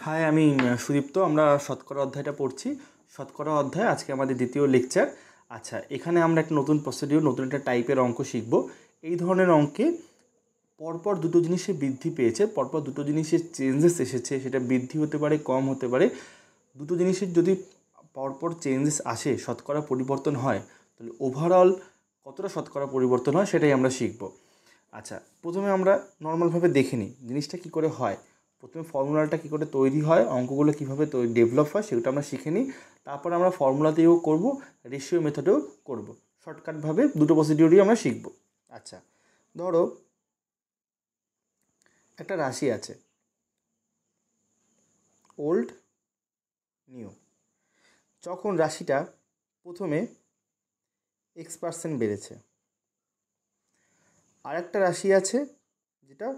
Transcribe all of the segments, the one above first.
High, আমি সুদীপ্ত। আমরা শতকরা অধ্যায়টা পড়ছি। শতকরা অধ্যায় আজকে আমাদের দ্বিতীয় লেকচার। আচ্ছা, এখানে আমরা একটা নতুন প্রসিডিউর, নতুন একটা টাইপের অঙ্ক শিখব। এই ধরনের অঙ্কে পরপর দুটো জিনিসে বৃদ্ধি পেয়েছে, পরপর দুটো জিনিসের চেঞ্জেস এসেছে, সেটা বৃদ্ধি হতে পারে, কম হতে পারে। দুটো জিনিসের যদি পরপর চেঞ্জেস আসে, শতকরা পরিবর্তন হয়, তাহলে ওভারঅল কতটা শতকরা পরিবর্তন হয় সেটাই আমরা শিখব। আচ্ছা, প্রথমে আমরা নর্মালভাবে দেখে নিই জিনিসটা কী করে হয়। প্রথমে ফর্মুলাটা কী করে তৈরি হয়, অঙ্কগুলো কীভাবে ডেভেলপ হয় সেটা আমরা শিখে নিই। তারপর আমরা ফর্মুলাতেও করব, রেশিও মেথডেও করব। শর্টকাটভাবে দুটো প্রসিডিউরই আমরা শিখব। আচ্ছা, ধরো একটা রাশি আছে, ওল্ড নিউ। যখন রাশিটা প্রথমে x% বেড়েছে, আর একটা রাশি আছে যেটা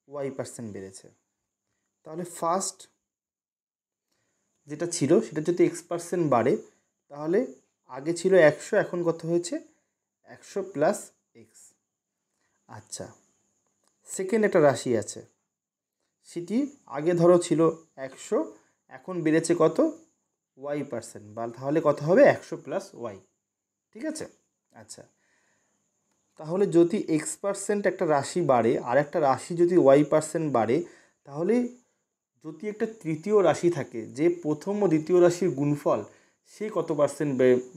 y% বেড়েছে, তাহলে ফার্স্ট যেটা ছিল সেটা যদি x% বাড়ে, তাহলে আগে ছিল 100, এখন কত হয়েছে 100 প্লাস এক্স। আচ্ছা, সেকেন্ড একটা রাশি আছে, সেটি আগে ধরো ছিল 100, এখন বেড়েছে কত y%, বা তাহলে কত হবে 100 প্লাস ওয়াই। ঠিক আছে? আচ্ছা, তাহলে যদি x% একটা রাশি বাড়ে আর একটা রাশি যদি y% বাড়ে, তাহলে যদি একটা তৃতীয় রাশি থাকে যে প্রথম ও দ্বিতীয় রাশির গুণফল, সে কত পার্সেন্ট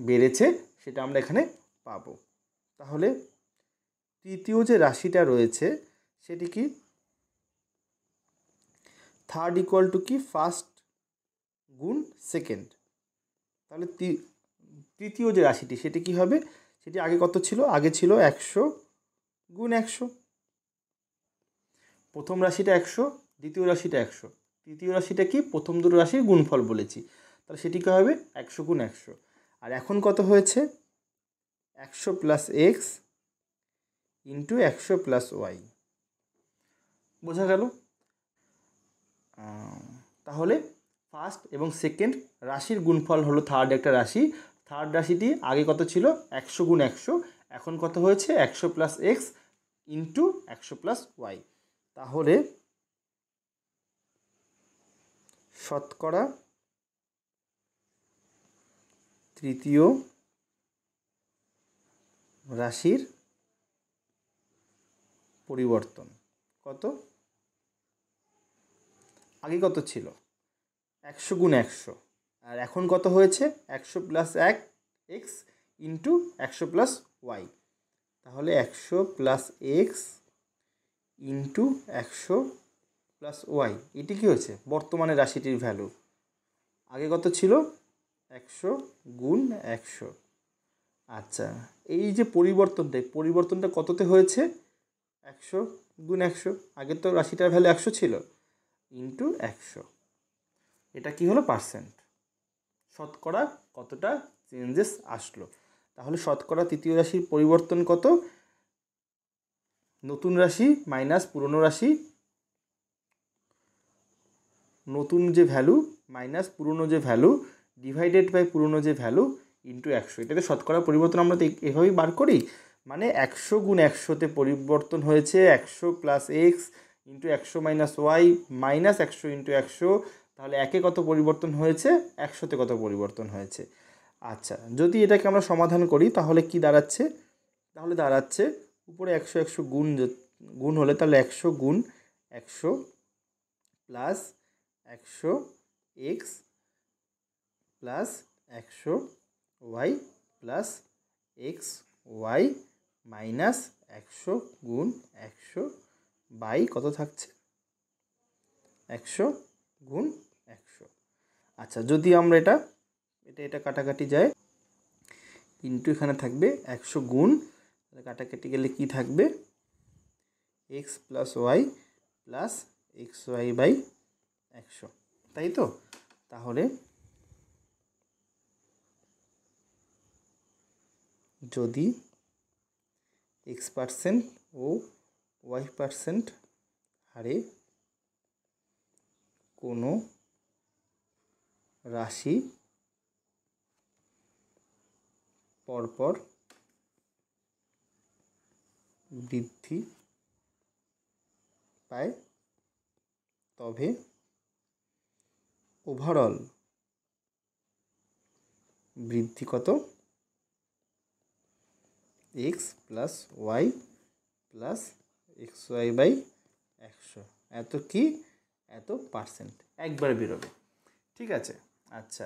বেড়েছে সেটা আমরা এখানে পাবো। তাহলে তৃতীয় যে রাশিটা রয়েছে সেটি কি, থার্ড ইকুয়াল টু কি ফার্স্ট গুণ সেকেন্ড। তাহলে তৃতীয় যে রাশিটি সেটি কি হবে, সেটি আগে কত ছিল, আগে ছিল 100 গুণ 100। প্রথম রাশিটা 100, দ্বিতীয় রাশিটা 100, তৃতীয় রাশিটা কি প্রথম দুটো রাশির গুণফল বলেছি, তাহলে সেটি কী হবে 100 গুণ 100। আর এখন কত হয়েছে 100 plus x into 100 plus y. বোঝা গেল? তাহলে ফার্স্ট এবং সেকেন্ড রাশির গুণফল হলো থার্ড একটা রাশি। থার্ড রাশিটি আগে কত ছিল 100 গুণ 100, এখন কত হয়েছে 100 plus x into 100 plus y. তাহলে শতকরা তৃতীয় রাশির পরিবর্তন কত, আগে কত ছিল 100 গুণ 100, আর এখন কত হয়েছে 100 plus 1 x into 100 plus y. তাহলে 100 plus x into 100 plus y, এটি কী হয়েছে বর্তমানে রাশিটির ভ্যালু। আগে কত ছিল 100 গুণ 100। আচ্ছা, এই যে পরিবর্তনটা কততে হয়েছে 100 গুণ 100, আগে তো রাশিটার ভ্যালু 100 ছিল, ইন্টু 100। এটা কি হলো পার্সেন্ট, শতকরা কতটা চেঞ্জেস আসলো। তাহলে শতকরা তৃতীয় রাশির পরিবর্তন কত, নতুন রাশি মাইনাস পুরনো রাশি, নতুন যে ভ্যালু মাইনাস পুরনো যে ভ্যালু ডিভাইডেড বাই পুরনো যে ভ্যালু ইন্টু 100। এটাতে শতকরা পরিবর্তন আমরা তো এভাবেই বার করি, মানে 100 গুণ 100তে পরিবর্তন হয়েছে 100 plus x into 100 minus y minus 100 into 100। তাহলে একে কত পরিবর্তন হয়েছে, 100তে কত পরিবর্তন হয়েছে। আচ্ছা, যদি এটাকে আমরা সমাধান করি তাহলে কি দাঁড়াচ্ছে, তাহলে দাঁড়াচ্ছে উপরে 100 100 গুণ হলে, তাহলে 100 গুণ 100 প্লাস 100 x plus 100 y plus x y minus 100 গুণ 100 বাই কত থাকছে 100 গুণ 100। আচ্ছা, যদি আমরা এটা কাটাকাটি যায়, ইন্টু এখানে থাকবে 100 গুণ, কাটাকাটি গেলে কি থাকবে x plus y plus x y by 100, তাই তো? তাহলে যদি x% ও y% হারে কোনো রাশি পরপর বৃদ্ধি পায়, তবে ওভারঅল বৃদ্ধি কত? X plus y plus x y by 100, এত কি? এত পার্সেন্ট একবার বেরোবে। ঠিক আছে, আচ্ছা